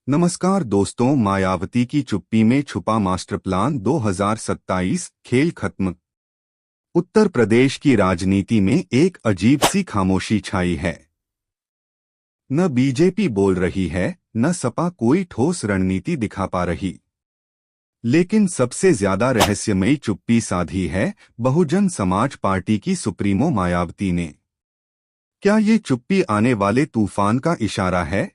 नमस्कार दोस्तों, मायावती की चुप्पी में छुपा मास्टर प्लान 2027 खेल खत्म। उत्तर प्रदेश की राजनीति में एक अजीब सी खामोशी छाई है। न बीजेपी बोल रही है, न सपा कोई ठोस रणनीति दिखा पा रही। लेकिन सबसे ज्यादा रहस्यमयी चुप्पी साधी है बहुजन समाज पार्टी की सुप्रीमो मायावती ने। क्या ये चुप्पी आने वाले तूफान का इशारा है?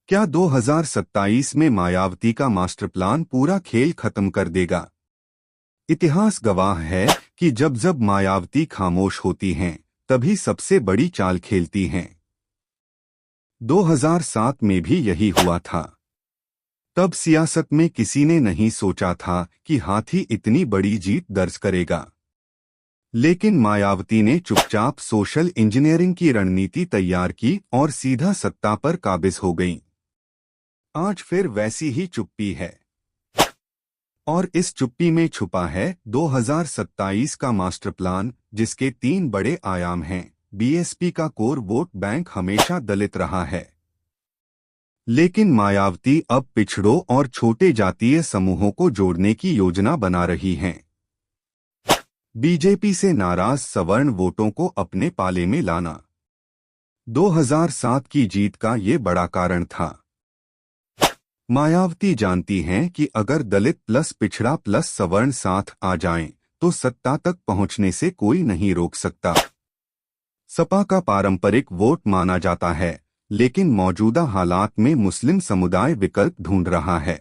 क्या 2027 में मायावती का मास्टर प्लान पूरा खेल खत्म कर देगा? इतिहास गवाह है कि जब जब मायावती खामोश होती हैं, तभी सबसे बड़ी चाल खेलती हैं। 2007 में भी यही हुआ था। तब सियासत में किसी ने नहीं सोचा था कि हाथी इतनी बड़ी जीत दर्ज करेगा। लेकिन मायावती ने चुपचाप सोशल इंजीनियरिंग की रणनीति तैयार की और सीधा सत्ता पर काबिज हो गईं। आज फिर वैसी ही चुप्पी है। और इस चुप्पी में छुपा है 2027 का मास्टर प्लान, जिसके 3 बड़े आयाम हैं। बीएसपी का कोर वोट बैंक हमेशा दलित रहा है, लेकिन मायावती अब पिछड़ों और छोटे जातीय समूहों को जोड़ने की योजना बना रही हैं। बीजेपी से नाराज सवर्ण वोटों को अपने पाले में लाना 2007 की जीत का ये बड़ा कारण था। मायावती जानती हैं कि अगर दलित प्लस पिछड़ा प्लस सवर्ण साथ आ जाएं, तो सत्ता तक पहुंचने से कोई नहीं रोक सकता। सपा का पारंपरिक वोट माना जाता है, लेकिन मौजूदा हालात में मुस्लिम समुदाय विकल्प ढूंढ रहा है।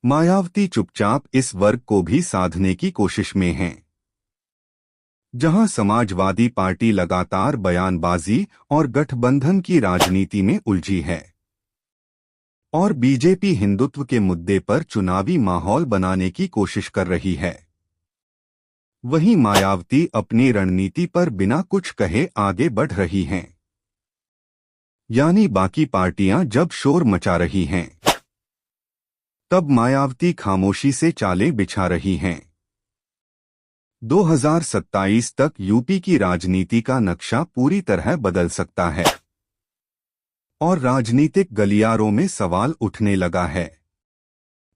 मायावती चुपचाप इस वर्ग को भी साधने की कोशिश में है। जहां समाजवादी पार्टी लगातार बयानबाजी और गठबंधन की राजनीति में उलझी है और बीजेपी हिंदुत्व के मुद्दे पर चुनावी माहौल बनाने की कोशिश कर रही है, वहीं मायावती अपनी रणनीति पर बिना कुछ कहे आगे बढ़ रही हैं। यानी बाकी पार्टियां जब शोर मचा रही हैं, तब मायावती खामोशी से चालें बिछा रही हैं। 2027 तक यूपी की राजनीति का नक्शा पूरी तरह बदल सकता है और राजनीतिक गलियारों में सवाल उठने लगा है।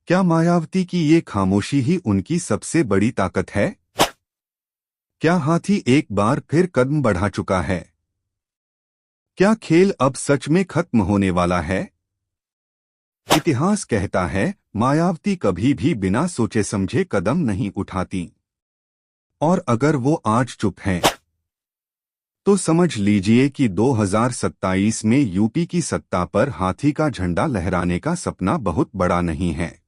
क्या मायावती की ये खामोशी ही उनकी सबसे बड़ी ताकत है? क्या हाथी एक बार फिर कदम बढ़ा चुका है? क्या खेल अब सच में खत्म होने वाला है? इतिहास कहता है, मायावती कभी भी बिना सोचे समझे कदम नहीं उठाती। और अगर वो आज चुप हैं, तो समझ लीजिए कि 2027 में यूपी की सत्ता पर हाथी का झंडा लहराने का सपना बहुत बड़ा नहीं है।